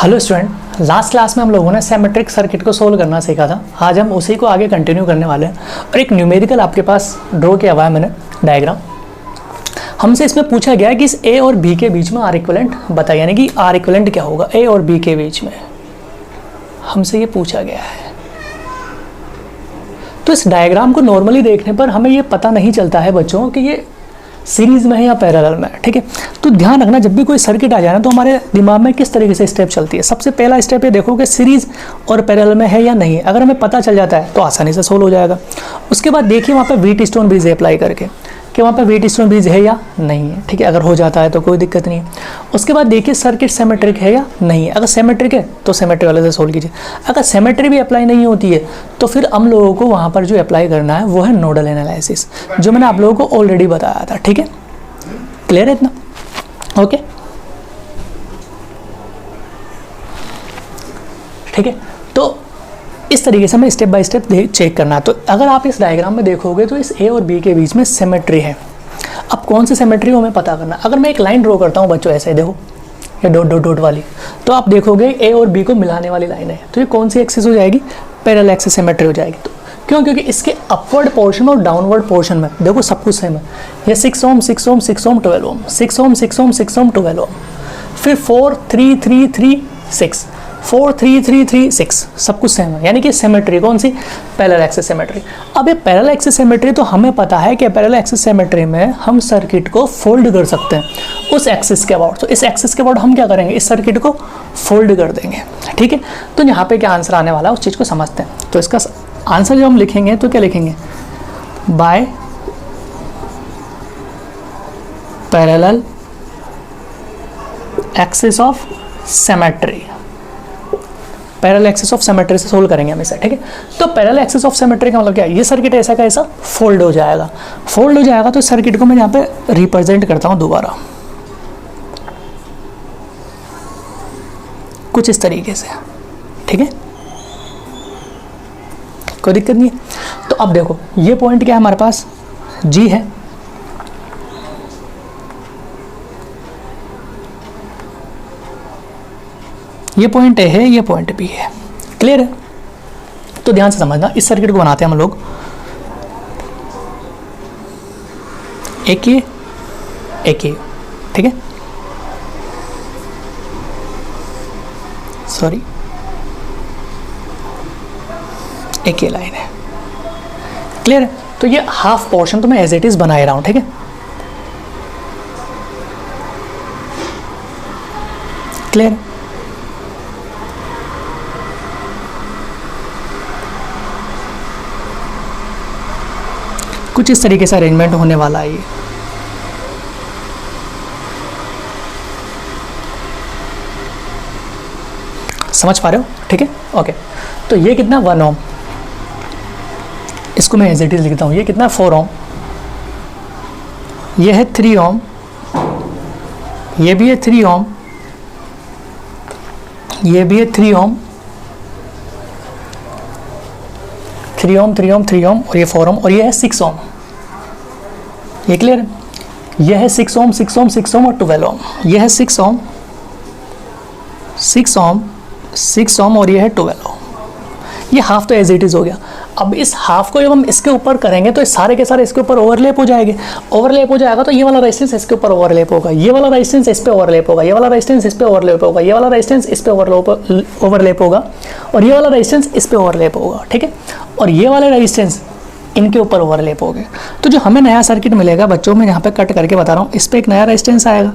Hello student, last class में हम लोगों ने सिमेट्रिक सर्किट को सोल्व करना सीखा था। आज हम उसी को आगे कंटिन्यू करने वाले हैं और एक न्यूमेरिकल आपके पास ड्रॉ किया हुआ है मैंने डायग्राम। हमसे इसमें पूछा गया है कि इस ए और बी के बीच में आर इक्विवेलेंट बताइए, यानी कि आर इक्विवेलेंट क्या होगा ए और बी के बीच में, हमसे ये पूछा गया है। तो इस डायग्राम को नॉर्मली देखने पर हमें ये पता नहीं चलता है बच्चों कि ये सीरीज में है या पैरेलल में है, ठीक है। तो ध्यान रखना, जब भी कोई सर्किट आ जाए ना तो हमारे दिमाग में किस तरीके से स्टेप चलती है। सबसे पहला स्टेप ये देखो कि सीरीज और पैरेलल में है या नहीं है। अगर हमें पता चल जाता है तो आसानी से सोल्व हो जाएगा। उसके बाद देखिए वहाँ पे व्हीटस्टोन ब्रिज अप्लाई करके कि वहाँ पे व्हीटस्टोन ब्रिज है या नहीं है, ठीक है। अगर हो जाता है तो कोई दिक्कत नहीं है। उसके बाद देखिए सर्किट सिमेट्रिक है या नहीं है। अगर सिमेट्रिक है तो सिमेट्री वाले से सोल्व कीजिए। अगर सिमेट्री भी अप्लाई नहीं होती है तो फिर हम लोगों को वहाँ पर जो अप्लाई करना है वो है नोडल एनालिसिस, जो मैंने आप लोगों को ऑलरेडी बताया था, ठीक है। क्लियर है इतना? ओके, ठीक है। तो इस तरीके से हमें स्टेप बाय स्टेप चेक करना है। तो अगर आप इस डायग्राम में देखोगे तो इस ए और बी के बीच में सिमेट्री है। अब कौन सी सिमेट्री हो हमें पता करना। अगर मैं एक लाइन ड्रॉ करता हूँ बच्चों, ऐसे देखो ये डॉट डॉट डॉट वाली, तो आप देखोगे ए और बी को मिलाने वाली लाइन है। तो ये कौन सी एक्सिस हो जाएगी? पैरेलल एक्सिस सिमेट्री हो जाएगी। तो क्यों? क्योंकि इसके अपवर्ड पोर्शन और डाउनवर्ड पोर्शन में देखो सब कुछ सेम है। ये 6 ओम 6 ओम 6 ओम 12 ओम 6 ओम 6 ओम 6 ओम 12 ओम, फिर 4 3 3 3 6 4 3 3 3 6, सब कुछ सेम है। यानी कि सिमेट्री कौन सी? Parallel axis symmetry. अब ये पैरेलल एक्सिस सिमेट्री, तो हमें पता है कि पैरेलल एक्सिस सिमेट्री में हम सर्किट को फोल्ड कर सकते हैं उस एक्सिस के अबाउट। तो इस एक्सिस के अबाउट हम क्या करेंगे? इस सर्किट को फोल्ड कर देंगे, ठीक है। तो यहाँ पे क्या आंसर आने वाला है उस चीज़ को समझते हैं। तो इसका आंसर जब हम लिखेंगे तो क्या लिखेंगे? By parallel axis of symmetry. Parallel axis of symmetry से सोल्व करेंगे हम इसे, ठीक है। तो पैरेलल एक्सिस ऑफ सिमेट्री का मतलब क्या है? ये सर्किट ऐसा का ऐसा फोल्ड हो जाएगा। फोल्ड हो जाएगा तो इस सर्किट को मैं यहाँ पे रिप्रेजेंट करता हूँ दोबारा कुछ इस तरीके से, ठीक है। कोई दिक्कत नहीं है। तो अब देखो ये पॉइंट क्या है हमारे पास? जी है। ये पॉइंट ए है, ये पॉइंट बी है। क्लियर है? तो ध्यान से समझना, इस सर्किट को बनाते हैं हम लोग एक ये, ठीक है। सॉरी, एक ये लाइन है। क्लियर है? तो ये हाफ पोर्शन तो मैं एज इट इज बना ही रहा हूं, ठीक है। क्लियर? कुछ इस तरीके से अरेंजमेंट होने वाला है ये। समझ पा रहे हो? ठीक है, ओके। तो ये कितना? 1 ओम, इसको मैं एज इट इज लिखता हूँ। ये कितना? 4 ओम। ये है 3 ओम, ये भी है 3 ओम, ये भी है 3 ओम, 3 ओम 3 ओम 3 ओम, और ये 4 ओम, और ये है 6 ओम। ये क्लियर है? ये है 6 ओम 6 ओम 6 ओम और 12 ओम। ये है 6 ओम 6 ओम 6 ओम और ये है 12 ओम। ये हाफ तो एज इट इज हो गया। अब इस हाफ को जब हम इसके ऊपर करेंगे तो सारे के सारे इसके ऊपर ओवरलैप हो जाएंगे। ओवरलैप हो जाएगा तो ये वाला रेजिस्टेंस इसके ऊपर ओवरलैप होगा, ये वाला रेजिस्टेंस इस पे ओवरलैप होगा, ये वाला रेजिस्टेंस इस पे ओवरलैप होगा, ये वाला रेजिस्टेंस इस पे ओवरलैप होगा, और ये वाला रेजिस्टेंस इस पे ओवरलैप होगा, ठीक है। और ये वाले रेजिस्टेंस इनके ऊपर ओवरलैप हो गए। तो जो हमें नया सर्किट मिलेगा बच्चों, में यहाँ पे कट करके बता रहा हूँ, इस पे एक नया रेजिस्टेंस आएगा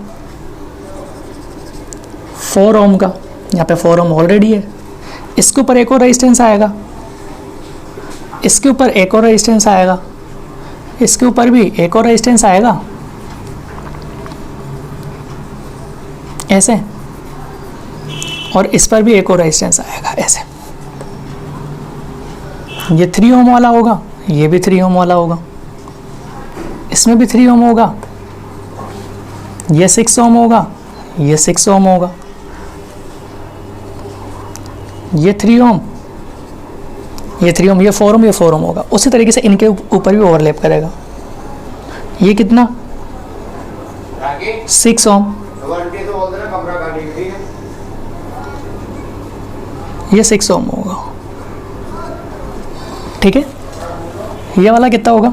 4 ओम का। यहाँ पे 4 ओम ऑलरेडी है। इसके ऊपर एक और रेजिस्टेंस आएगा, इसके ऊपर एक और रेजिस्टेंस आएगा, इसके ऊपर भी एक और रेजिस्टेंस आएगा, ऐसे, और इस पर भी एक और रेजिस्टेंस आएगा, ऐसे। ये 3 ओम वाला होगा, ये भी 3 ओम वाला होगा, इसमें भी 3 ओम होगा, ये 6 ओम होगा, ये 6 ओम होगा, ये 3 ओम, ये 3 ओम, ये 4 ओम, ये 4 ओम होगा। उसी तरीके से इनके ऊपर भी ओवरलैप करेगा। ये कितना? 6 ओम, ये 6 ओम होगा, ठीक है। ये वाला कितना होगा,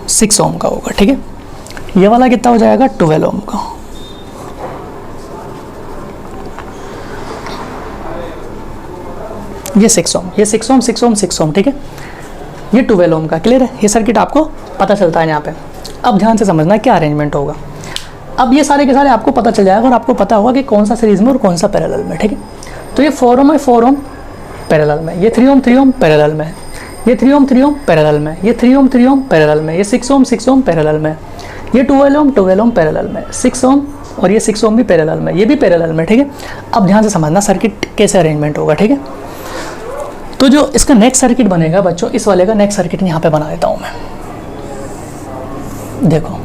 6 ओम का होगा, ठीक है। ये वाला कितना हो जाएगा, 12 ओम का। ये 6 ओम, ये 6 ओम, 6 ओम, 6 ओम, ठीक है। ये 12 ओम का। क्लियर है, ये सर्किट आपको पता चलता है यहाँ पे। अब ध्यान से समझना क्या अरेंजमेंट होगा। अब ये सारे के सारे आपको पता चल जाएगा और आपको पता होगा कि कौन सा सीरीज में और कौन सा पैरेलल में, ठीक है। तो ये 4 ओम है, 4 ओम पैरेलल में, ये 3 ओम, 3 ओम पैरेलल में, ये 3 ओम, 3 ओम पैरेलल में, ये 3 ओम, 3 ओम पैरेलल में, ये 6 ओम, 6 ओम पैरेलल में, ये 12 ओम, 12 ओम पैरेलल में, 6 ओम और ये 6 ओम भी पैरेलल में, ये भी पैरेलल में, ठीक है। अब ध्यान से समझना सर्किट कैसे अरेंजमेंट होगा, ठीक है। तो जो इसका नेक्स्ट सर्किट बनेगा बच्चों, इस वाले का नेक्स्ट सर्किट यहाँ पे बना देता हूँ मैं। देखो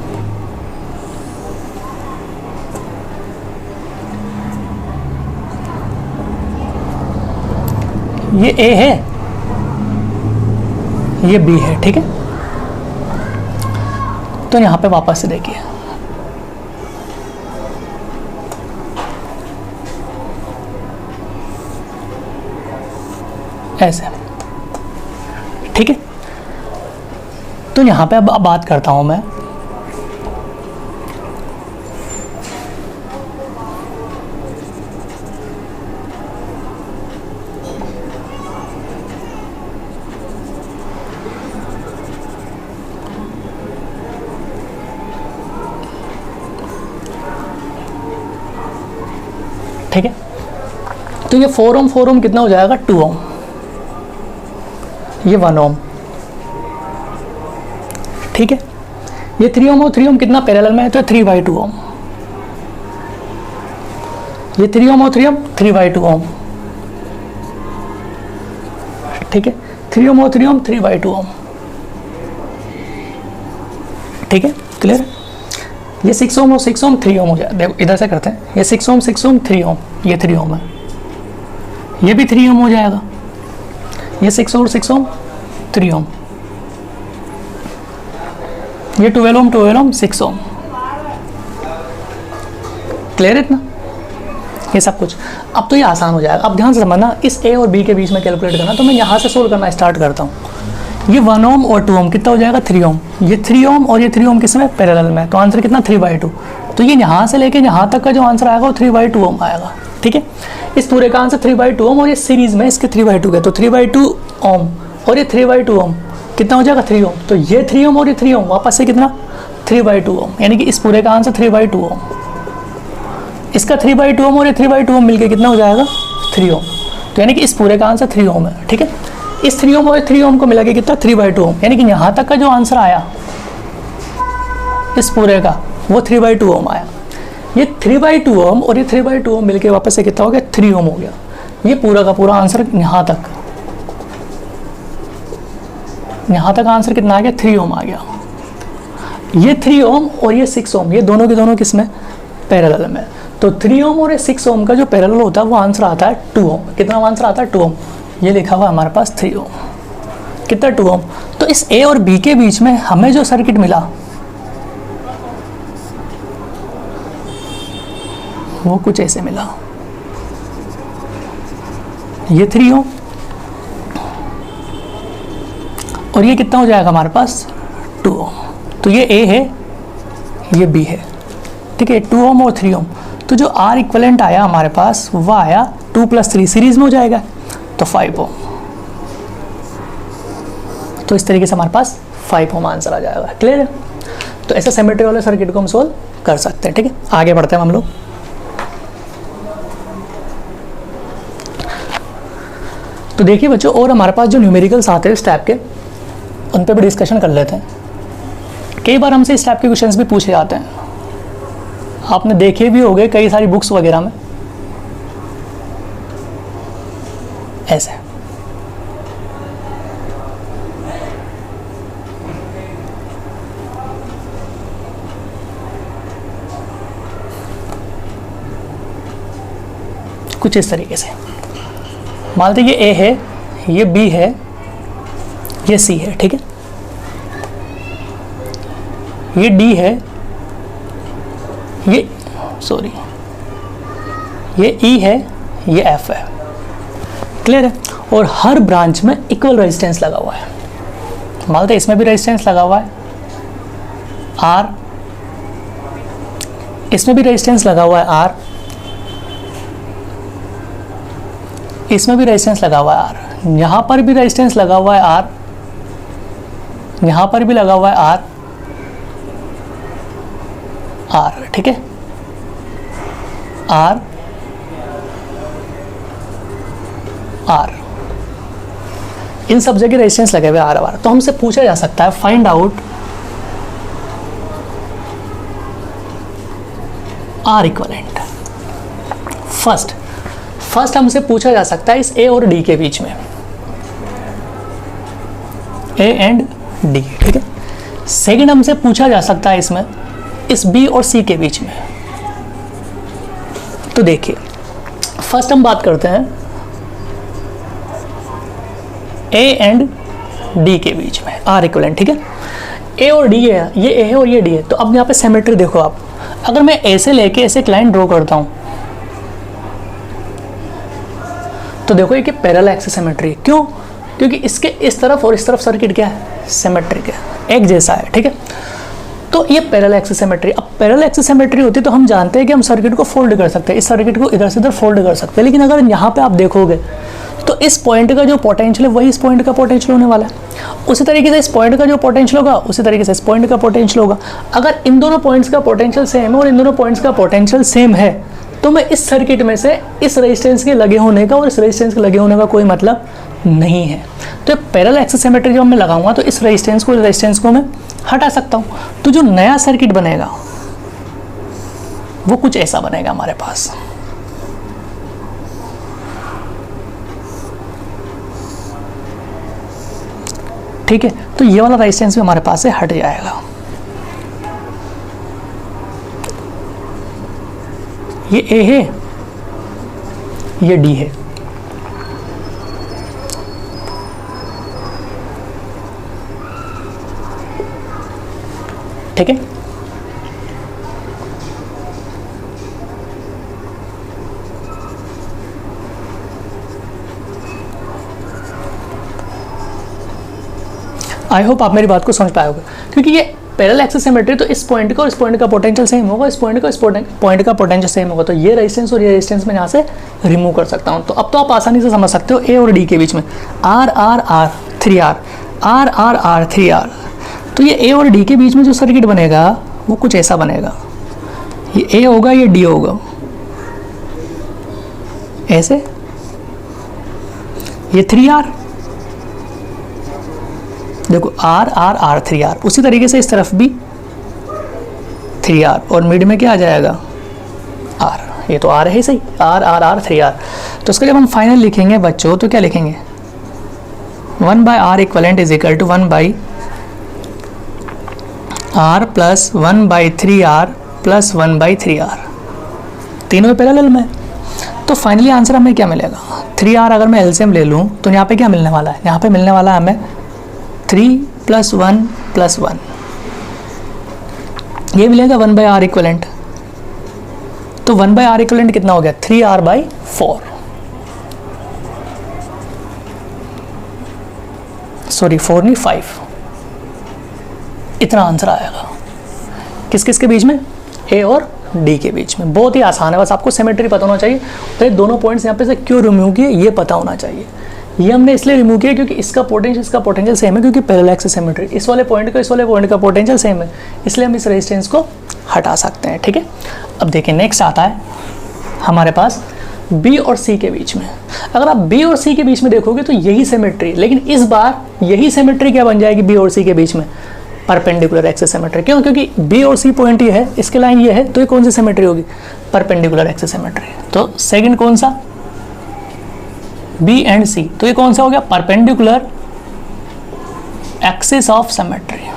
ये A है, ये B है, ठीक है। तो यहाँ पे वापस से देखिए, ऐसे, ठीक है। तो यहाँ पे अब बात करता हूँ मैं, ठीक है। तो ये 4 ओम, 4 ओम कितना हो जाएगा, 2 ओम, ये 1 ओम, ठीक है। ये 3 ओम और 3 ओम कितना पैरेलल में है, तो 3/2 ओम, ये 3 ओम और 3 ओम 3/2 ओम, ठीक है। 3 ओम और 3 ओम 3/2 ओम, ठीक है। क्लियर। ये 6 ओम और 6 ओम 3 ओम हो जाए। देखो इधर से करते हैं, ये 6 ओम 6 ओम 3 ओम, ये 3 ओम है, ये भी 3 ओम हो जाएगा, ये 6 और 6 ओम 3 ओम, ये 12 ओम 12 ओम 6 ओम। क्लियर है इतना, ये सब कुछ। अब तो ये आसान हो जाएगा। अब ध्यान से समझना, इस A और B के बीच में कैलकुलेट करना, तो मैं यहाँ से सोल्व करना स्टार्ट करता हूँ। ये 1 ओम और 2 ओम कितना हो जाएगा, 3 ओम, ये 3 ओम और ये 3 ओम किस में पैरेलल में, तो आंसर कितना 3/2। तो ये यहाँ से लेके यहाँ तक का जो आंसर आएगा वो 3/2 ओम आएगा, ठीक है। इस पूरे का आंसर 3/2 ओम और ये सीरीज में इसके 3/2 के, तो 3/2 ओम और ये 3/2 ओम कितना हो जाएगा 3 ओम। तो ये 3 ओम और ये 3 ओम वापस से कितना 3/2 ओम, यानी कि इस पूरे का आंसर 3/2 ओम। इसका 3/2 ओम और ये 3/2 ओम मिलके कितना हो जाएगा 3 ओम। तो यानी कि इस पूरे का आंसर 3 ओम है, ठीक है। इस 3 ओम और 3 ओम को मिला के कितना 3/2 ओम, यानी कि यहाँ तक का जो आंसर आया इस पूरे का वो 3/2 ओम आया। ये 3/2 ओम और ये 3/2 ओम मिलके वापस से कितना हो गया 3 ओम हो गया। ये पूरा का पूरा आंसर यहाँ तक आंसर कितना आ गया 3 ओम आ गया। ये 3 ओम और ये 6 ओम ये दोनों के दोनों किसमें पैरेलल में। तो 3 ओम और ये 6 ओम का जो पैरेलल होता है वो आंसर आता है 2 ओम। कितना आंसर आता है 2 ओम। ये लिखा हुआ हमारे पास 3 ओम, कितना 2 ओम। तो इस A और B के बीच में हमें जो सर्किट मिला वो कुछ ऐसे मिला। ये 3 ओम और ये कितना हो जाएगा हमारे पास 2 ओम। तो ये A है ये B है, ठीक है। 2 ओम और 3 ओम, तो जो R इक्वलेंट आया हमारे पास वह आया 2 + 3 सीरीज में हो जाएगा तो 5 ओम। तो इस तरीके से हमारे पास 5 ओम आंसर आ जाएगा। क्लियर है। तो ऐसे सिमेट्री वाले सर्किट को हम सोल्व कर सकते हैं, ठीक है। आगे बढ़ते हैं हम लोग। तो देखिए बच्चों, और हमारे पास जो न्यूमेरिकल्स आते हैं इस टाइप के उन पे भी डिस्कशन कर लेते हैं। कई बार हमसे इस टाइप के क्वेश्चंस भी पूछे जाते हैं, आपने देखे भी होंगे कई सारी बुक्स वगैरह में। ऐसे कुछ इस तरीके से मान लीजिए ये A है, ये B है, ये C है, ठीक है। ये D है, ये E है, ये F है, क्लियर है। और हर ब्रांच में इक्वल रेजिस्टेंस लगा हुआ है। मान लो इसमें भी रेजिस्टेंस लगा हुआ है R, इसमें भी रेजिस्टेंस लगा हुआ है R, इसमें भी रेजिस्टेंस लगा हुआ है R, यहाँ पर भी रेजिस्टेंस लगा हुआ है R, यहाँ पर भी लगा हुआ है R, R, ठीक है, R, R, इन सब जगह रेजिस्टेंस लगे हुए R R। तो हमसे पूछा जा सकता है find out R equivalent. First हमसे पूछा जा सकता है इस A और D के बीच में, A एंड D, ठीक है। सेकंड हमसे पूछा जा सकता है इसमें इस B और C के बीच में। तो देखिए फर्स्ट हम बात करते हैं A एंड D के बीच में R इक्वलेंट, ठीक है। A और D है, ये A है और ये D है। तो अब यहाँ पे सिमेट्री देखो आप, अगर मैं A से लेके ऐसे एक लाइन ड्रॉ करता हूँ तो देखो ये पैरेलल एक्सिस सिमेट्री है। क्यों? क्योंकि इसके इस तरफ और इस तरफ सर्किट क्या है, सिमेट्रिक है, एक जैसा है, ठीक है। तो ये पैरेलल एक्सिस सिमेट्री। अब पैरेलल एक्सिस सिमेट्री होती है तो हम जानते हैं कि हम सर्किट को फोल्ड कर सकते हैं, इस सर्किट को इधर से इधर फोल्ड कर सकते हैं। लेकिन अगर यहाँ पे आप देखोगे तो इस पॉइंट का जो पोटेंशियल है वही इस पॉइंट का पोटेंशियल होने वाला है। उसी तरीके से इस पॉइंट का जो पोटेंशियल होगा उसी तरीके से इस पॉइंट का पोटेंशियल होगा। अगर इन दोनों पॉइंट्स का पोटेंशियल सेम है और इन दोनों पॉइंट्स का पोटेंशियल सेम है तो मैं इस सर्किट में से इस रेजिस्टेंस के लगे होने का और इस रेजिस्टेंस के लगे होने का कोई मतलब नहीं है। तो पैरेलल एक्सिस सिमेट्री जब मैं लगाऊंगा तो इस रेजिस्टेंस को मैं हटा सकता हूँ। तो जो नया सर्किट बनेगा वो कुछ ऐसा बनेगा हमारे पास। ठीक है, तो ये वाला रेजिस्टेंस भी हमारे पास से हट जाएगा। ये A है, ये D है, ठीक है। आई होप आप मेरी बात को समझ पाए होगे, क्योंकि ये पैरेलल एक्सिस सिमेट्री तो इस पॉइंट का और इस पॉइंट का पोटेंशियल सेम होगा, इस पॉइंट का इस पॉइंट का पोटेंशियल सेम होगा। तो ये रेजिस्टेंस और ये रेजिस्टेंस मैं यहाँ से रिमूव कर सकता हूँ। तो अब तो आप आसानी से समझ सकते हो A और D के बीच में R R R 3R, R R R 3R। तो ये A और D के बीच में जो सर्किट बनेगा वो कुछ ऐसा बनेगा। ये A होगा, ये D होगा, ऐसे। ये 3R, देखो R R R 3R। उसी तरीके से इस तरफ भी 3R और मिड में क्या आ जाएगा R। ये तो R है ही सही, R R R 3R। तो इसका जब हम फाइनल लिखेंगे बच्चों तो क्या लिखेंगे, 1/R equivalent is equal to 1/R plus 1/3R plus 1/3R, तीनों पैरेलल में। तो फाइनली आंसर हमें क्या मिलेगा, 3R अगर मैं एलसीएम ले लूँ तो यहाँ पे क्या मिलने वाला है, यहाँ पे मिलने वाला है हमें 3 + 1 + 1, ये मिलेगा 1/R इक्वलेंट। तो 1/R इक्वलेंट कितना हो गया, 3R/4, सॉरी 4 नहीं 5, इतना आंसर आएगा। किस किस के बीच में, A और D के बीच में। बहुत ही आसान है, बस आपको सिमेट्री पता होना चाहिए। तो ये दोनों पॉइंट्स यहाँ पे से क्यों रिमूव किए ये पता होना चाहिए। ये हमने इसलिए रिमूव किया क्योंकि इसका पोटेंशियल सेम है, क्योंकि पैरेलल एक्सिस सिमेट्री, इस वाले पॉइंट का पोटेंशियल सेम है, इसलिए हम इस रेजिस्टेंस को हटा सकते हैं। ठीक है, अब देखिए नेक्स्ट आता है हमारे पास B और C के बीच में। अगर आप B और C के बीच में देखोगे तो यही सिमेट्री, लेकिन इस बार यही सिमेट्री क्या बन जाएगी B और C के बीच में, परपेंडिकुलर एक्सिस सिमेट्री। क्यों, क्योंकि B और C पॉइंट ये है, इसके लाइन ये है, तो ये कौन सी सिमेट्री होगी, परपेंडिकुलर एक्सिस सिमेट्री। तो सेकंड कौन सा, B एंड C, तो ये कौन सा हो गया, परपेंडिकुलर एक्सिस ऑफ सिमेट्री।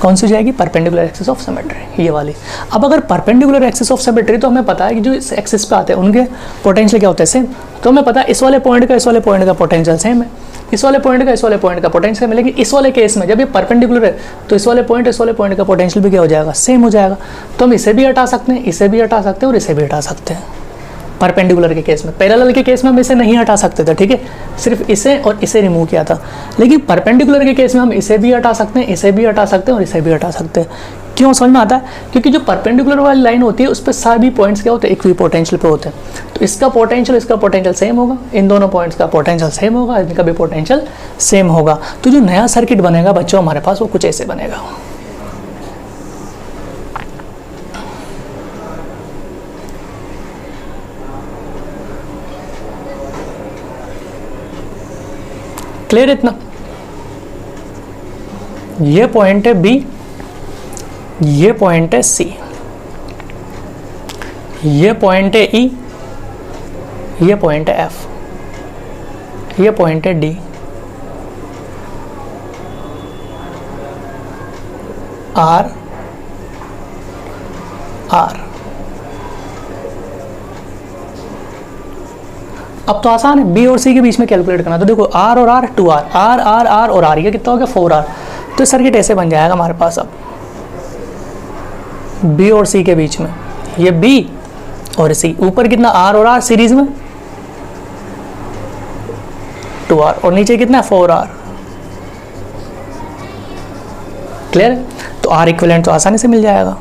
कौन सी हो जाएगी, परपेंडिकुलर एक्सिस ऑफ सिमेट्री, ये वाली। अब अगर परपेंडिकुलर एक्सिस ऑफ सिमेट्री, तो हमें पता है कि जो इस एक्सिस पे आते हैं उनके पोटेंशियल क्या होते हैं, सेम। तो हमें पता है इस वाले पॉइंट का पोटेंशियल सेम है, इस वाले पॉइंट का पोटेंशियल मिलेगी। इस वाले केस में जब ये परपेंडिकुलर है तो इस वाले पॉइंट का पोटेंशियल भी क्या हो जाएगा, सेम हो जाएगा। तो हम इसे भी हटा सकते हैं, इसे भी हटा सकते हैं और इसे भी हटा सकते हैं परपेंडिकुलर के केस में। पैरेलल के केस में हम इसे नहीं हटा सकते थे, ठीक है, सिर्फ इसे और इसे रिमूव किया था। लेकिन परपेंडिकुलर के केस में हम इसे भी हटा सकते हैं, इसे भी हटा सकते हैं और इसे भी हटा सकते हैं। क्यों समझ में आता है? क्योंकि जो परपेंडिकुलर वाली लाइन होती है उस पर सभी पॉइंट्स क्या होते हैं, इक्वी पोटेंशियल पे होते हैं। तो इसका पोटेंशियल सेम होगा, इन दोनों पॉइंट्स का पोटेंशियल सेम होगा, इनका भी पोटेंशियल सेम होगा। तो जो नया सर्किट बनेगा बच्चों हमारे पास वो कुछ ऐसे बनेगा। क्लियर इतना? ये पॉइंट है बी, ये पॉइंट है सी, ये पॉइंट है ई, ये पॉइंट है एफ, ये पॉइंट है डी, आर आर। अब तो आसान है बी और सी के बीच में कैलकुलेट करना। तो देखो आर और R 2r, R R R और आर, ये कितना हो गया 4r। तो सर्किट ऐसे बन जाएगा हमारे पास। अब बी और सी के बीच में ये बी और सी, ऊपर कितना आर और आर सीरीज में 2r और नीचे कितना 4r। क्लियर है? तो आर इक्विवेलेंट तो आसानी से मिल जाएगा।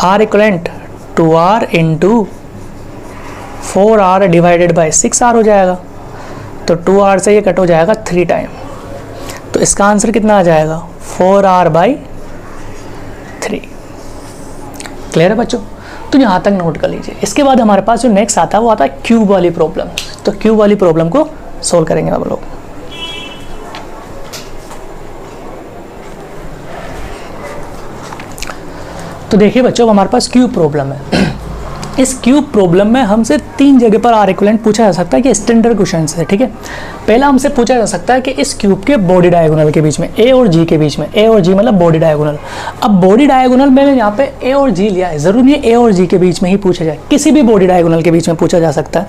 R equivalent 2r into 4r divided by 6r हो जाएगा। तो 2r से ये कट हो जाएगा 3 टाइम। तो इसका आंसर कितना आ जाएगा 4r बाई 3। क्लियर है बच्चों? तो यहाँ तक नोट कर लीजिए। इसके बाद हमारे पास जो नेक्स्ट आता है वो आता है क्यूब वाली प्रॉब्लम। तो क्यूब वाली प्रॉब्लम को सोल्व करेंगे हम लोग। तो देखिए बच्चों हमारे पास क्यूब प्रॉब्लम है। इस क्यूब प्रॉब्लम में हमसे 3 जगह पर आर इक्विवेलेंट पूछा जा सकता है कि स्टैंडर्ड क्वेश्चन है, ठीक है। पहला हमसे पूछा जा सकता है कि इस क्यूब के बॉडी डायगोनल के बीच में, ए और जी के बीच में, ए और जी मतलब बॉडी डायगोनल। अब बॉडी डायगोनल मैंने यहाँ पे ए और जी लिया है, जरूरी है ए और जी के बीच में ही पूछा जाए, किसी भी बॉडी डायगोनल के बीच में पूछा जा सकता है,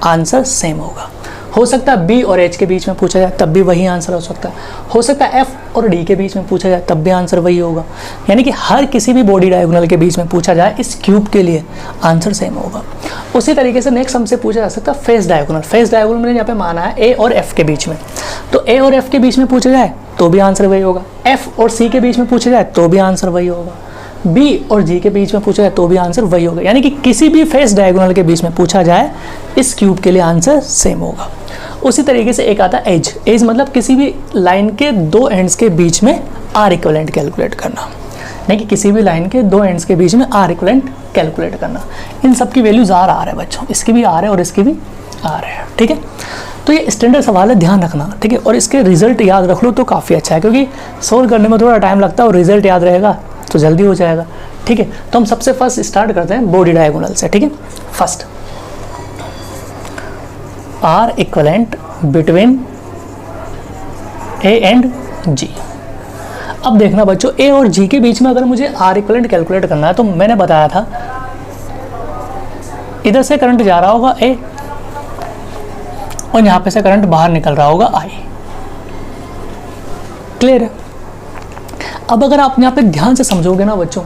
आंसर सेम होगा। हो सकता है बी और एच के बीच में पूछा जाए तब भी वही आंसर हो सकता है। हो सकता है एफ और डी के बीच में पूछा जाए तब भी आंसर वही होगा। यानी कि हर किसी भी बॉडी डायगोनल के बीच में पूछा जाए इस क्यूब के लिए आंसर सेम होगा। उसी तरीके से नेक्स्ट हमसे पूछा जा सकता है फेस डायगोनल। फेस डायगोनल मैंने यहाँ पे माना है ए और एफ के बीच में। तो ए और एफ के बीच में पूछा जाए तो भी आंसर वही होगा। एफ और सी के बीच में पूछा जाए तो भी आंसर वही होगा। बी और जी के बीच में पूछा जाए तो भी आंसर वही होगा। यानी कि किसी भी फेस डायगोनल के बीच में पूछा जाए इस क्यूब के लिए आंसर सेम होगा। उसी तरीके से एक आता है एज। एज मतलब किसी भी लाइन के 2 एंड्स के बीच में आर इक्विवेलेंट कैलकुलेट करना। नहीं कि किसी भी लाइन के 2 एंड्स के बीच में आर इक्विवेलेंट कैलकुलेट करना। इन सब की वैल्यूज आर है बच्चों, इसकी भी आर है और इसकी भी आर है, ठीक है। तो ये स्टैंडर्ड सवाल है, ध्यान रखना, ठीक है। और इसके रिजल्ट याद रख लो तो काफ़ी अच्छा है, क्योंकि सोल्व करने में थोड़ा टाइम लगता है और रिजल्ट याद रहेगा तो जल्दी हो जाएगा, ठीक है। तो हम सबसे फर्स्ट स्टार्ट करते हैं बॉडी डायगोनल से, ठीक है। First are equivalent between A and G. अब देखना बच्चों ए और जी के बीच में अगर मुझे आर इक्विवेलेंट कैलकुलेट करना है तो मैंने बताया था इधर से करंट जा रहा होगा ए और यहां पे से करंट बाहर निकल रहा होगा आई। क्लियर है? अब अगर आप यहाँ पे ध्यान से समझोगे ना बच्चों,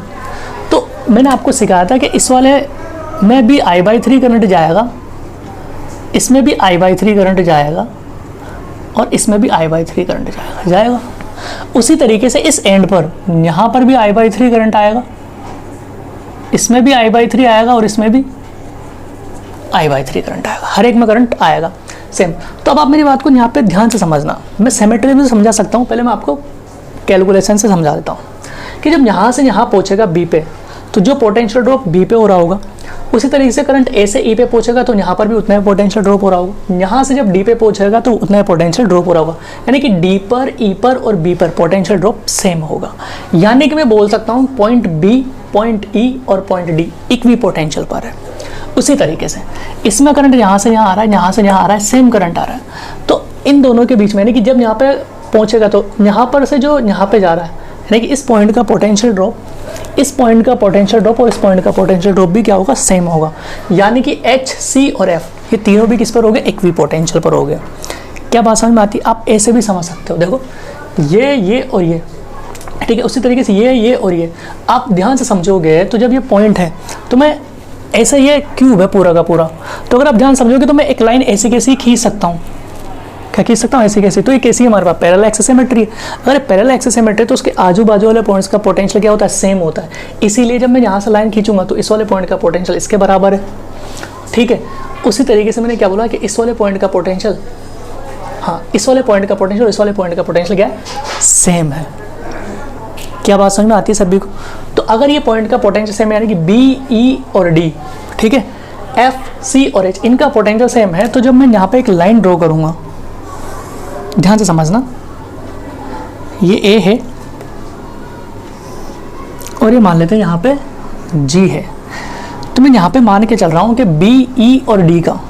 तो मैंने आपको सिखाया था कि इस वाले में भी I/3 करंट जाएगा, इसमें भी I/3 करंट जाएगा और इसमें भी I/3 करंट जाएगा। उसी तरीके से इस एंड पर यहाँ पर भी I/3 करंट आएगा, इसमें भी I/3 आएगा और इसमें भी I/3 करंट आएगा। हर एक में करंट आएगा सेम। तो अब आप मेरी बात को यहाँ पे ध्यान से समझना। मैं सिमेट्री में समझा सकता हूँ, पहले मैं आपको कैलकुलेशन से समझा देता हूँ कि जब यहाँ से यहाँ पहुँचेगा बी पे तो जो पोटेंशियल ड्रॉप बी पे हो रहा होगा, उसी तरीके से करंट ए से ई पे पहुँचेगा तो यहाँ पर भी उतना ही पोटेंशियल ड्रॉप हो रहा होगा। यहाँ से जब डी पे पहुँचेगा तो उतना ही पोटेंशियल ड्रॉप हो रहा होगा। यानी कि डी पर, ई पर और बी पर पोटेंशियल ड्रॉप सेम होगा। यानी कि मैं बोल सकता हूँ पॉइंट बी, पॉइंट ई और पॉइंट डी इक्वी पोटेंशियल पर है। उसी तरीके से इसमें करंट यहाँ से यहाँ आ रहा है, यहाँ से यहाँ आ रहा है, सेम करंट आ रहा है। तो इन दोनों के बीच में यानी कि जब यहाँ पे पहुँचेगा तो यहाँ पर से जो यहाँ पे जा रहा है, यानी कि इस पॉइंट का पोटेंशियल ड्रॉप, इस पॉइंट का पोटेंशियल ड्रॉप और इस पॉइंट का पोटेंशियल ड्रॉप भी क्या होगा, सेम होगा। यानी कि एच, सी और एफ ये तीनों भी किस पर हो गए, इक्वी पोटेंशियल पर हो गए। क्या बात समझ में आती है? आप ऐसे भी समझ सकते हो, देखो ये और ये, ठीक है। उसी तरीके से ये और ये आप ध्यान से समझोगे तो जब ये पॉइंट है तो मैं ऐसा, ये क्यूब है पूरा का पूरा, तो अगर आप ध्यान समझोगे तो मैं एक लाइन ऐसी कैसी खींच सकता हूँ, क्या खींच सकता हूँ ऐसी कैसी, तो ये कैसी है हमारे पास पैरेलल एक्सिस सिमेट्री है। अगर पैरेलल एक्सिस सिमेट्री तो उसके आजू बाजू वाले पॉइंट्स का पोटेंशियल क्या होता है, सेम होता है। इसीलिए जब मैं यहाँ से लाइन खींचूंगा तो इस वाले पॉइंट का पोटेंशियल इसके बराबर है, ठीक है। उसी तरीके से मैंने क्या बोला कि इस वाले पॉइंट का पोटेंशियल, हाँ इस वाले पॉइंट का पोटेंशियल इस वाले पॉइंट का पोटेंशियल क्या है, सेम है। क्या बात समझ में आती है सभी को? तो अगर ये पॉइंट का पोटेंशियल सेम है, यानी कि बी, ई और डी, ठीक है, एफ, सी और एच, इनका पोटेंशियल सेम है, तो जब मैं यहाँ पे एक लाइन ड्रॉ करूँगा, ध्यान से समझना, ये ए है और ये मान लेते हैं यहाँ पे जी है, तो मैं यहाँ पे मान के चल रहा हूँ कि बी, ई और डी का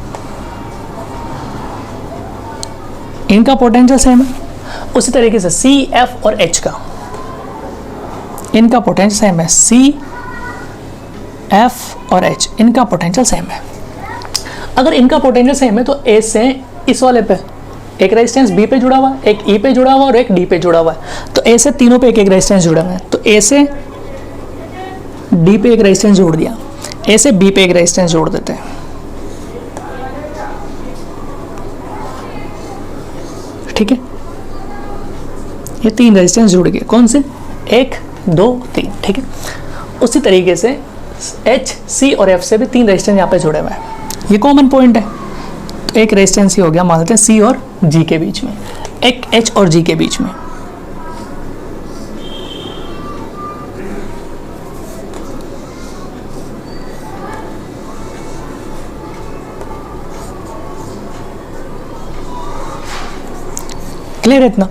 इनका पोटेंशियल सेम है। उसी तरीके से सी, एफ और एच का इनका पोटेंशियल सेम है, सी, एफ और एच इनका पोटेंशियल सेम है। अगर इनका पोटेंशियल सेम है तो ए से इस वाले पे एक रेजिस्टेंस बी पे जुड़ा हुआ है, एक ई पे जुड़ा हुआ है और एक डी पे जुड़ा हुआ है, तो ए से तीनों पे एक एक रेजिस्टेंस जुड़ा हुआ है, तो ए से डी पे एक रेजिस्टेंस जोड़ दिया, ए से बी पे एक रेजिस्टेंस जोड़ देते हैं, ठीक है। ये तीन रेजिस्टेंस जुड़ गए, कौन से, 1, 2, 3, ठीक है। उसी तरीके से एच, सी और एफ से भी तीन रेजिस्टेंस यहाँ पे जुड़े हुए हैं, ये कॉमन पॉइंट है, तो एक रेजिस्टेंस ही हो गया, मान लेते हैं सी और जी के बीच में, एक एच और जी के बीच में। क्लियर है इतना?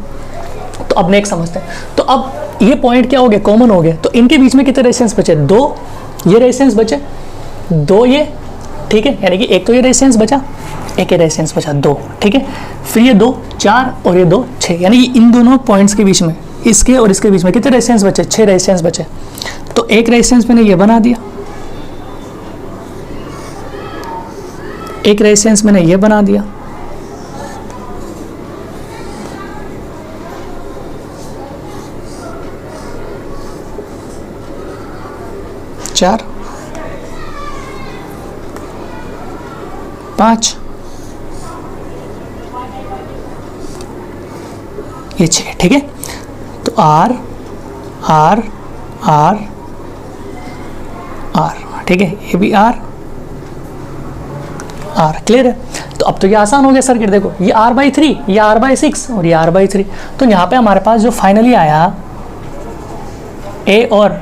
तो अब नेक्स्ट समझते हैं। तो अब ये पॉइंट क्या हो गया, कॉमन हो गया, तो इनके बीच में कितने रेजिस्टेंस बचे, 2, ये रेजिस्टेंस बचे 2 ये, ठीक है, यानी कि एक तो ये रेजिस्टेंस बचा, एक ये रेजिस्टेंस बचा 2, ठीक है। फिर ये 2 4 और ये 2 6, यानी कि इन दोनों पॉइंट्स के बीच में, इसके और इसके बीच में कितने रेजिस्टेंस बचे, 6 रेजिस्टेंस बचे। तो एक रेजिस्टेंस मैंने ये बना दिया, एक रेजिस्टेंस मैंने ये बना दिया, चार, 5, ये 6, ठीक है। तो आर आर आर आर, ठीक है, ये भी आर आर, क्लियर है। तो अब तो ये आसान हो गया सर्किट, देखो ये R/3, ये R/6 और ये R/3। तो यहाँ पे हमारे पास जो फाइनली आया ए, और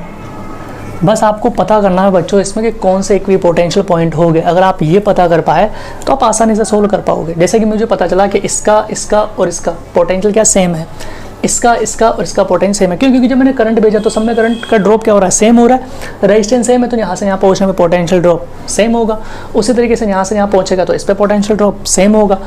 बस आपको पता करना है बच्चों इसमें कि कौन से इक्विपोटेंशियल पॉइंट हो गए। अगर आप ये पता कर पाए तो आप आसानी से सोल्व कर पाओगे। जैसे कि मुझे पता चला कि इसका इसका और इसका पोटेंशियल क्या सेम है, इसका इसका और इसका पोटेंशियल सेम है। क्यों? क्योंकि जब मैंने करंट भेजा तो सब में करंट का ड्रॉप क्या हो रहा है, सेम हो रहा है। रेजिस्टेंस सेम है तो यहाँ से यहाँ पहुँचने में पोटेंशियल ड्रॉप सेम होगा। उसी तरीके से यहाँ से यहाँ पहुँचेगा तो इस पर पोटेंशियल ड्रॉप सेम होगा।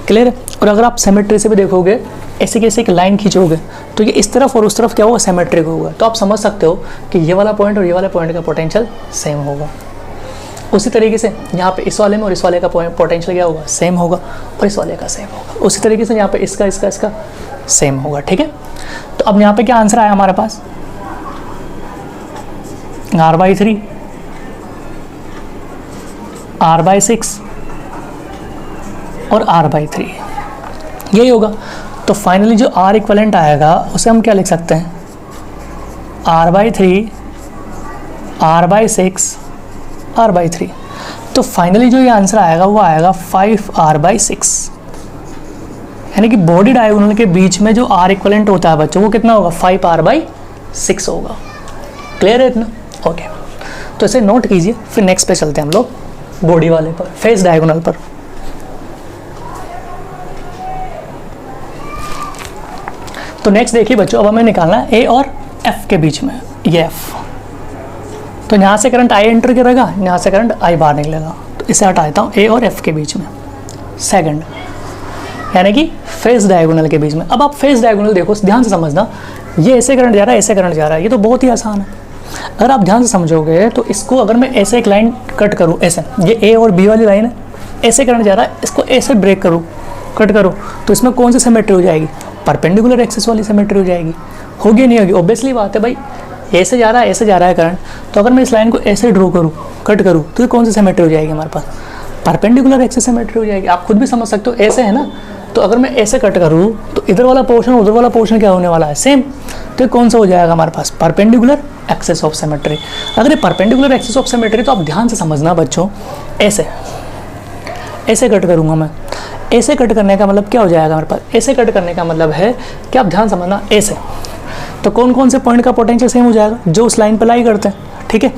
क्लियर है? और अगर आप सिमेट्री से भी देखोगे, ऐसे कैसे एक लाइन खींचोगे तो ये इस तरफ और उस तरफ क्या होगा, सिमेट्रिक होगा। तो आप समझ सकते हो कि ये वाला पॉइंट और ये वाला पॉइंट का पोटेंशियल सेम होगा। उसी तरीके से यहाँ पे इस वाले में और इस वाले का पोटेंशियल क्या होगा, सेम होगा, और इस वाले का सेम होगा। उसी तरीके से यहाँ पे इसका इसका इसका सेम होगा। ठीक है, तो अब यहाँ पे क्या आंसर आया हमारे पास, R/3, R/6 और R/3 यही होगा। तो फाइनली जो R इक्वलेंट आएगा उसे हम क्या लिख सकते हैं, R/3, R/6, R/3। तो फाइनली जो ये आंसर आएगा वो आएगा 5R/6, यानी कि बॉडी डायगोनल के बीच में जो R इक्वलेंट होता है बच्चों वो कितना होगा, 5R/6 होगा। क्लियर है इतना? ओके, तो इसे नोट कीजिए। फिर नेक्स्ट पे चलते हैं हम लोग बॉडी वाले पर, फेस डायगोनल पर। तो नेक्स्ट देखिए बच्चों, अब हमें निकालना है A और F के बीच में, ये F। तो यहाँ से करंट I एंटर करेगा, यहाँ से करंट I बाहर निकलेगा। तो इसे हटा देता हूँ, A और F के बीच में, सेकंड, यानी कि फेस डायगोनल के बीच में। अब आप फेस डायगोनल देखो, ध्यान से समझना, ये ऐसे करंट जा रहा है, ऐसे करंट जा रहा है, ये तो बहुत ही आसान है। अगर आप ध्यान से समझोगे तो इसको अगर मैं ऐसे एक लाइन कट करूँ, ऐसे, ये A और B वाली लाइन है, ऐसे करंट जा रहा है, इसको ऐसे ब्रेक करूँ, कट करो तो इसमें कौन सी सिमेट्री हो जाएगी, परपेंडिकुलर एक्सिस वाली सिमेट्री हो जाएगी। होगी नहीं होगी, ऑब्वियसली बात है भाई, ऐसे जा रहा है करंट, तो अगर मैं इस लाइन को ऐसे ड्रॉ करूँ, कट करूँ, तो ये कौन सी सिमेट्री हो जाएगी हमारे पास, परपेंडिकुलर एक्सिस सिमेट्री हो जाएगी। आप खुद भी समझ सकते हो, ऐसे है ना, तो अगर मैं ऐसे कट करूँ तो इधर वाला पोर्शन उधर वाला पोर्शन क्या होने वाला है, सेम। तो ये कौन सा हो जाएगा हमारे पास, परपेंडिकुलर एक्सिस ऑफ सिमेट्री। अगर ये परपेंडिकुलर एक्सिस ऑफ सिमेट्री, तो आप ध्यान से समझना बच्चों, ऐसे कट करूँगा मैं, ऐसे कट करने का मतलब क्या हो जाएगा हमारे पास, ऐसे कट करने का मतलब है कि आप ध्यान समझना, ऐसे। तो कौन कौन से पॉइंट का पोटेंशियल सेम हो जाएगा, जो उस लाइन पर लाई करते हैं, ठीक है।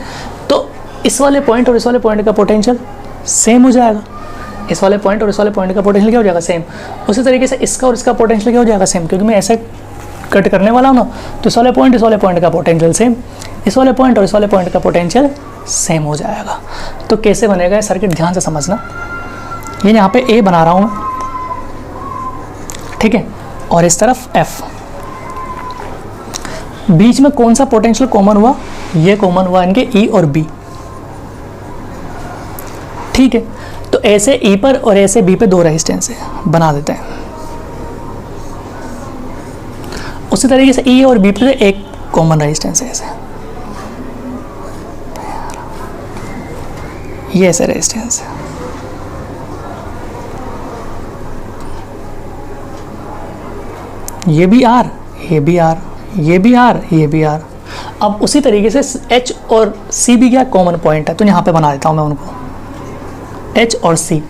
तो इस वाले पॉइंट और इस वाले पॉइंट का पोटेंशियल सेम हो जाएगा, इस वाले पॉइंट और इस वाले पॉइंट का पोटेंशियल क्या हो जाएगा, सेम। उसी तरीके से इसका और इसका पोटेंशियल क्या हो जाएगा, सेम, क्योंकि मैं ऐसे कट करने वाला हूँ ना, तो इस वाले पॉइंट का पोटेंशियल सेम, इस वाले पॉइंट और इस वाले पॉइंट का पोटेंशियल सेम हो जाएगा। तो कैसे बनेगा ये सर्किट, ध्यान से समझना। ये यहाँ पे ए बना रहा हूँ मैं, ठीक है, और इस तरफ एफ, बीच में कौन सा पोटेंशियल कॉमन हुआ, ये कॉमन हुआ इनके ई और बी, ठीक है। तो ऐसे ई पर और ऐसे बी पे दो रेजिस्टेंस है, बना देते हैं। उसी तरीके से ई और बी पे एक कॉमन रेजिस्टेंस है, ऐसे ये ऐसे रेजिस्टेंस है, ये भी आर, ये भी आर, ये भी आर, ये भी आर। अब उसी तरीके से एच और सी भी क्या कॉमन पॉइंट है, तो यहाँ पे बना देता हूँ मैं उनको, एच और सी।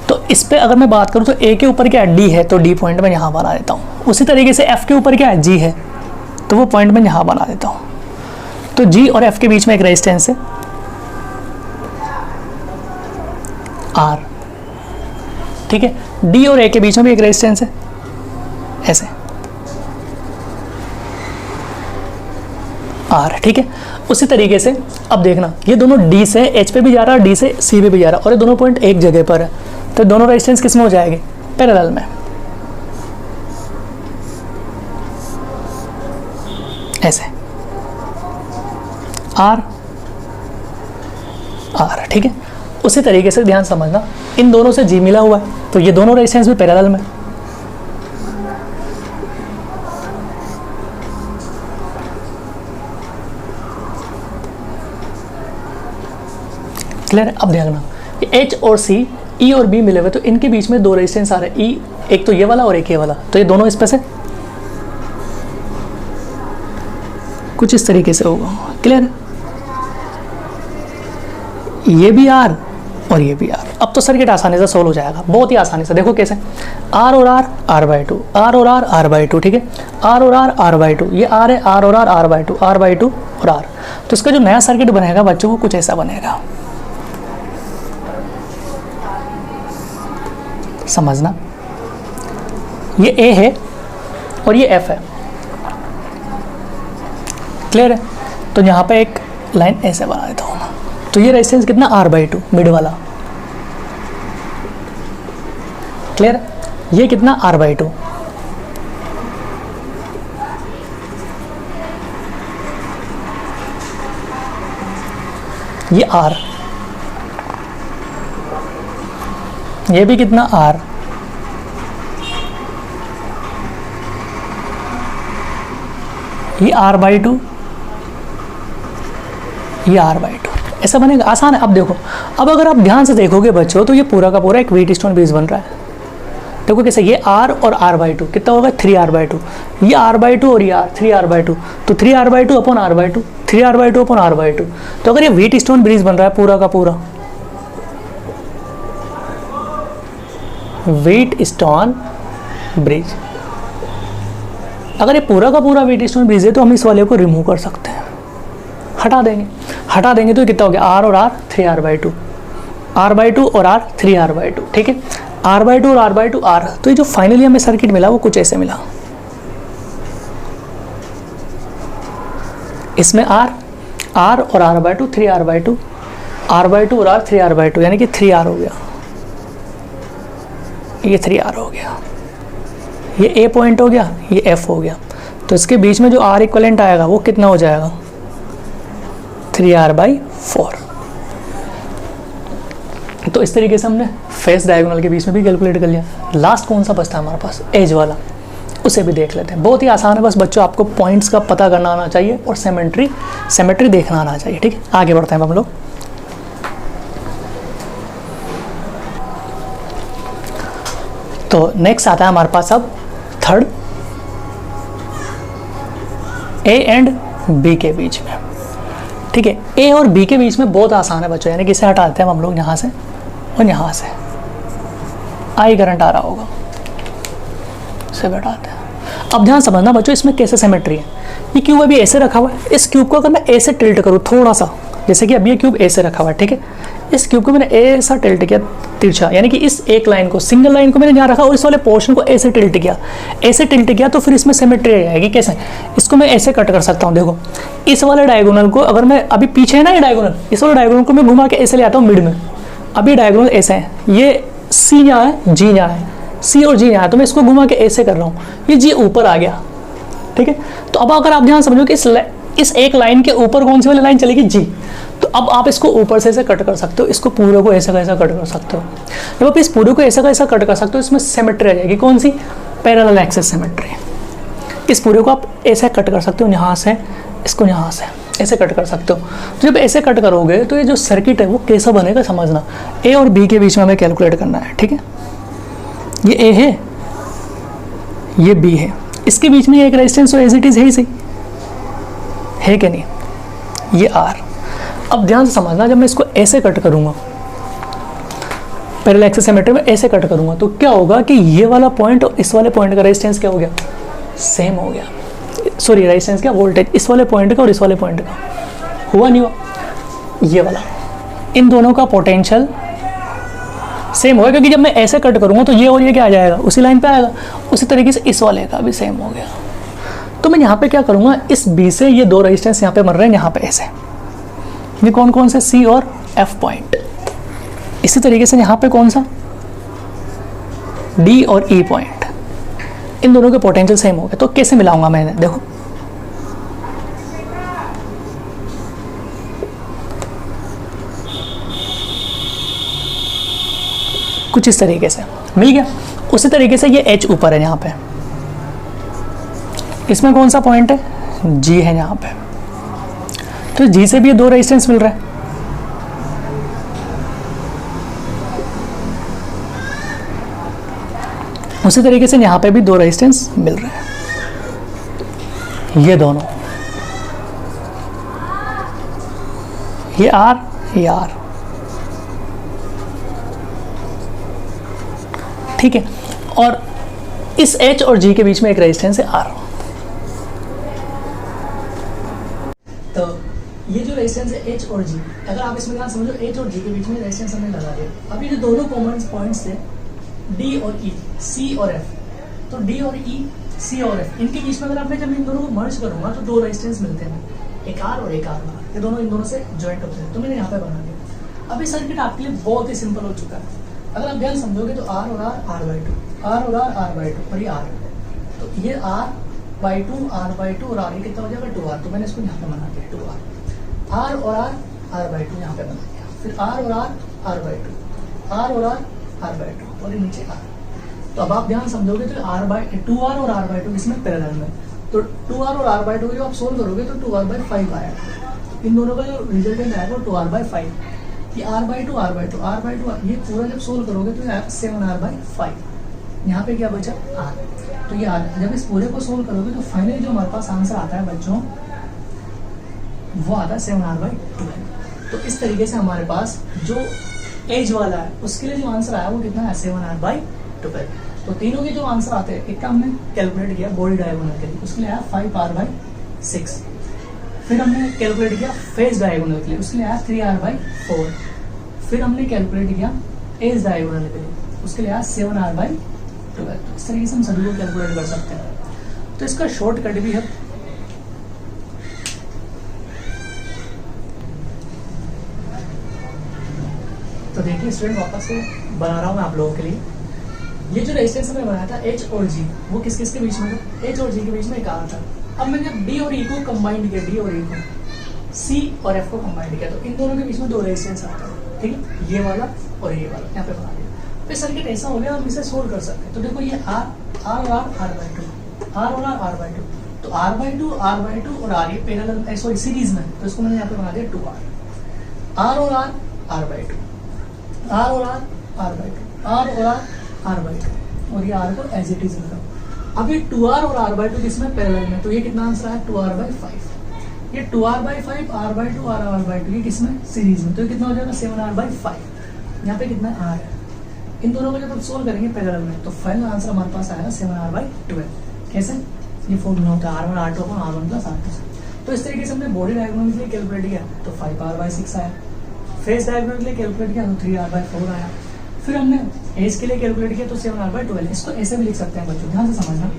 तो इस पे अगर मैं बात करूँ तो ए के ऊपर क्या है, डी है, तो डी पॉइंट में यहाँ बना देता हूँ। उसी तरीके से एफ के ऊपर क्या है, जी है, तो वो पॉइंट में यहाँ बना देता हूँ। तो जी और एफ के बीच में एक रेजिस्टेंस है आर, ठीक है। डी और ए के बीच में भी एक रेजिस्टेंस है, ऐसे आर, ठीक है। उसी तरीके से अब देखना, ये दोनों डी से एच पे भी जा रहा है, डी से सी पे भी जा रहा है, और ये दोनों पॉइंट एक जगह पर है, तो दोनों रेजिस्टेंस किस में हो जाएंगे, पैरेलल में, ऐसे आर आर, ठीक है। उसी तरीके से ध्यान समझना, इन दोनों से जी मिला हुआ है, तो ये दोनों रेजिस्टेंस भी पैरेलल में, क्लियर है। अब देखना, एच और सी, ई और बी मिले हुए, तो इनके बीच में दो रेजिस्टेंस आ रहे हैं, ई एक तो ये वाला और एक ये वाला, तो ये दोनों इस पे से कुछ इस तरीके से होगा, क्लियर। ये भी आर और ये भी आर। अब तो सर्किट आसानी से सोल्व हो जाएगा, बहुत ही आसानी से। देखो कैसे, आर और R, R by two, R और आर, आर बाई टू, ठीक है। आर और आर, आर बाई टू, ये आर है, आर और R, R by two, R by two और आर। तो इसका जो नया सर्किट बनेगा बच्चों को कुछ ऐसा बनेगा, समझना। ये ए है और ये एफ है, क्लियर है। तो यहाँ पे एक लाइन ऐसे बना देता हूँ मैं, तो ये रेजिस्टेंस कितना, आर बाई टू, मिड वाला, क्लियर है। ये कितना, आर बाई टू, ये आर, ये भी कितना, आर, ये आर बाई टू, ये आर बाई टू, ऐसा बनेगा। आसान है। अब देखो, अब अगर आप ध्यान से देखोगे बच्चों, तो ये पूरा का पूरा एक व्हीट स्टोन बेस बन रहा है। देखो कैसे, ये आर और आर बाई टू कितना होगा, 3r बाई टू, ये आर बाई टू और ये आर, 3r बाई टू, तो 3r by two upon R by two, 3r by two upon R by two. तो अगर ये व्हीट स्टोन ब्रिज बन रहा है पूरा का पूरा, व्हीट स्टोन ब्रिज, अगर ये पूरा का पूरा व्हीट स्टोन ब्रिज है, तो हम इस वाले को रिमूव कर सकते हैं, हटा देंगे तो कितना हो गया, आर और R, 3r by two, R by two और आर, 3r बाई टू, ठीक है। आर बाई टू और आर बाई टू आर। तो ये जो फाइनली हमें सर्किट मिला वो कुछ ऐसे मिला, इसमें आर और R by two, 3r by two, R by two और आर, 3r बाई टू, यानी कि 3r हो गया, ये 3r हो गया, ये ए पॉइंट हो गया, ये एफ हो गया। तो इसके बीच में जो आर इक्वलेंट आएगा वो कितना हो जाएगा, 3r बाई 4। तो तो इस तरीके से हमने फेस डायगोनल के बीच में भी कैलकुलेट कर लिया। लास्ट कौन सा बचता है हमारे पास, एज वाला, उसे भी देख लेते हैं। बहुत ही आसान है, बस बच्चों आपको पॉइंट्स का पता करना आना चाहिए और सिमेट्री देखना आना चाहिए। ठीक है, आगे बढ़ते हैं हम लोग। तो नेक्स्ट आता है हमारे पास अब थर्ड, ए एंड बी के बीच में। ठीक है, ए और बी के बीच में बहुत आसान है बच्चों, यानी कि इसे हटाते हैं हम लोग यहाँ से और यहाँ से, आई करंट आ रहा होगा, इसे हटाते हैं। अब ध्यान समझना बच्चों, इसमें कैसे सिमेट्री है। ये क्यूब अभी ऐसे रखा हुआ है, इस क्यूब को अगर मैं ऐसे टिल्ट करूँ थोड़ा सा, जैसे कि अभी ये क्यूब ऐसे रखा हुआ है, ठीक है, इस क्यूब को मैंने ऐसा टिल्ट किया तिरछा, यानी कि इस एक लाइन को, सिंगल लाइन को मैंने यहाँ रखा और इस वाले पोर्शन को ऐसे टिल्ट किया, तो फिर इसमें सिमेट्री आ जाएगी। कैसे, इसको मैं ऐसे कट कर सकता हूँ। देखो, इस वाले डायगोनल को अगर मैं, अभी पीछे है ना ये डायगोनल, इस वाले डायगोनल को मैं घुमा के ऐसे ले आता हूँ मिड में। अभी डायगोनल ऐसे है, ये सी यहाँ है, जी यहाँ है, सी और जी यहाँ है, तो मैं इसको घुमा के ऐसे कर रहा हूँ, ये जी ऊपर आ गया। ठीक है, तो अब अगर आप ध्यान समझो कि इस एक लाइन के ऊपर कौन सी वाली लाइन चलेगी, जी, तो अब आप इसको ऊपर से ऐसे कट कर सकते हो, इसको पूरे को ऐसा कैसा कट कर सकते हो। जब आप इस पूरे को ऐसा कैसा कट कर सकते हो, इसमें सिमेट्री आ जाएगी। कौन सी, पैरेलल एक्सिस सिमेट्री। इस पूरे को आप ऐसे कट कर सकते हो, यहाँ से इसको यहाँ से ऐसे कट कर सकते हो। तो जब ऐसे कट करोगे तो ये जो सर्किट है वो कैसा बनेगा समझना। ए और बी के बीच में हमें कैलकुलेट करना है। ठीक है, ये ए है, ये बी है, इसके बीच में एक रेजिस्टेंस और एज इट इज है ही सही है कि नहीं, ये आर। अब ध्यान से समझना, जब मैं इसको ऐसे कट करूंगा, पैरेलल एक्सिस सिमेट्री में ऐसे कट करूंगा, तो क्या होगा कि ये वाला पॉइंट और इस वाले पॉइंट का रेजिस्टेंस क्या हो गया, सेम हो गया। सॉरी, रेजिस्टेंस क्या, वोल्टेज इस वाले पॉइंट का और इस वाले पॉइंट का हुआ नहीं हुआ, ये वाला, इन दोनों का पोटेंशियल सेम होगा, क्योंकि जब मैं ऐसे कट करूंगा तो ये और ये क्या आ जाएगा, उसी लाइन पे आएगा। उसी तरीके से इस वाले का भी सेम हो गया। तो मैं यहाँ पे क्या करूंगा, इस बी से ये दो रेजिस्टेंस यहाँ पे बन रहे हैं, यहाँ पे ऐसे, ये कौन कौन से, सी और एफ पॉइंट। इसी तरीके से यहाँ पे कौन सा, डी और ई पॉइंट, इन दोनों के पोटेंशियल सेम हो गए। तो कैसे मिलाऊंगा मैंने, देखो, कुछ इस तरीके से मिल गया। उसी तरीके से ये एच ऊपर है यहाँ पे, इसमें कौन सा पॉइंट है, जी है यहाँ पे, तो जी से भी ये दो रेजिस्टेंस मिल रहा है। उसी तरीके से यहाँ पे भी दो रेजिस्टेंस मिल रहे हैं, ये दोनों, ये आर, ये आर। ठीक है, और इस H और G के बीच में एक रेजिस्टेंस है R। तो ये जो रेजिस्टेंस है H और G, अगर आप इसमें ध्यान समझो, H और G के बीच में रेजिस्टेंस हमने लगा दिया। अभी जो दोनों कॉमन पॉइंट्स थे, D और E, C और F, तो D और E, C और F, इनके बीच में अगर जब इन दोनों को मर्ज करूंगा तो दो रेजिस्टेंस मिलते हैं, एक R और एक R, ये दोनों इन दोनों से ज्वाइंट होते हैं। तो मैंने यहाँ पे बना दिया। अभी सर्किट आपके लिए बहुत ही सिंपल हो चुका है। अगर आप ध्यान समझोगे तो R और R, R/2, R और R, R/2, और ये R, तो ये R/2, R/2 और R, ये कितना हो जाएगा, 2R। तो मैंने इसको यहाँ पे बना दिया 2R। R और R, R/2 यहाँ पे बना दिया, फिर R और R, R/2, R और R, R/2, और ये नीचे R। तो अब आप ध्यान समझोगे तो 2R और R/2 इसमें पैरेलल में, तो 2R और R/2 जो आप सोल्व करोगे तो 2R/5 आएगा। इन दोनों का जो रिजल्टेंट आएगा 2R/5। ये R/2, R/2, ये पूरा जब सोल्व करोगे तो ये 7R/5। यहाँ पे क्या बचा, R। तो ये R, जब इस पूरे को सोल्व करोगे तो फाइनली जो हमारे पास आंसर आता है बच्चों, वो आता है 7R/12। तो इस तरीके से हमारे पास जो एज वाला है उसके लिए जो आंसर आया वो कितना है, 7R/12। तो तीनों के जो आंसर आते हैं, एक का हमने कैलकुलेट किया बॉडी डायगोनल के लिए, उसके लिए आया 5R/6। फिर हमने कैलकुलेट किया फेस डायगोनल के लिए, उसके लिए आया 3R/4। फिर हमने कैलकुलेट किया एज डायगोनल के लिए, उसके लिए आया 7R/12। तो इस तरीके से हम सभी को कैलकुलेट कर सकते हैं। तो इसका शॉर्टकट भी है, तो देखिए स्टूडेंट, वापस से बना रहा हूँ मैं आप लोगों के लिए। ये जो रेजिस्टेंस मैंने बनाया था H और G, वो किस किस के बीच में था, H और G के बीच में एक R था। अब मैंने D और E को कंबाइंड किया, D और E को, सी और एफ को कंबाइन किया तो इन दोनों के बीच में 2 रेजिस्टेंस आता है, ठीक है, ये वाला और ये वाला यहाँ पे बना दिया। फिर सर्किट ऐसा हो गया, हम इसे सोल्व कर सकते हैं। तो देखो ये आर और आर बाई टू, आर और आर बाई टू, तो आर बाई टू और आर ये पैरेलल सॉरी सीरीज में, तो इसको मैंने यहाँ पे बना दिया 2R, आर और आर बाई टू, आर और आर बाई टू, आर और आर बाई टू, और ये आर को एज इट इज लिखा। अभी 2R और R बाई टू किसमें पैरेलल में, तो ये कितना आंसर है 2R बाई 5, ये 2R by 5, R by two और R बाई टू ये किसमें सीरीज में, तो ये कितना हो जाएगा 7R बाई 5। यहाँ पे कितना R है, इन दोनों को जब हम सोल्व करेंगे पैरेलल में तो फाइनल आंसर हमारे पास आएगा 7R बाई 12। कैसे, ये फॉर्मूला होता है R1 R2 upon R1 plus R2। तो इस तरीके से हमने बॉडी डायग्राम के लिए कैलकुलेट किया तो 5R बाई 6 आया, फेस डायग्राम के लिए कैलकुलेट किया तो 3R बाई 4 आया, फिर हमने एज के लिए कैलकुलेट किया तो 7R बाई 12। इसको ऐसे भी लिख सकते हैं बच्चों, ध्यान से समझना,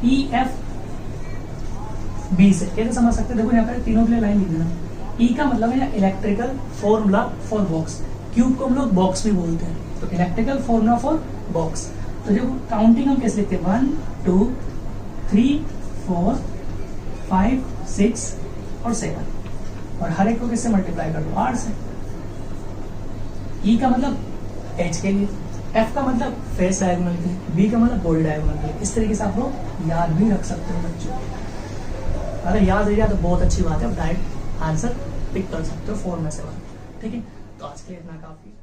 ई एफ बी से कैसे समझ सकते हैं, देखो यहाँ पे तीनों के लिए लाइन लिख देना। ई का मतलब है electrical formula for box, cube को हम लोग बॉक्स भी बोलते हैं, तो इलेक्ट्रिकल फॉर्मूला फॉर बॉक्स। तो देखो काउंटिंग हम कैसे लिखते हैं 1 2 3 4 5 6 और 7, और हर एक को किससे मल्टीप्लाई कर दो 8 से। ई का मतलब एच के लिए, एफ का मतलब फेस डायगोनल के लिए, बी का मतलब बॉडी डायगोनल के लिए। इस तरीके से आप लोग याद भी रख सकते हो बच्चों, अगर याद रह जाए तो बहुत अच्छी बात है, आप डायरेक्ट आंसर पिक कर सकते हो 4 में से 1। ठीक है, तो आज के लिए इतना काफी।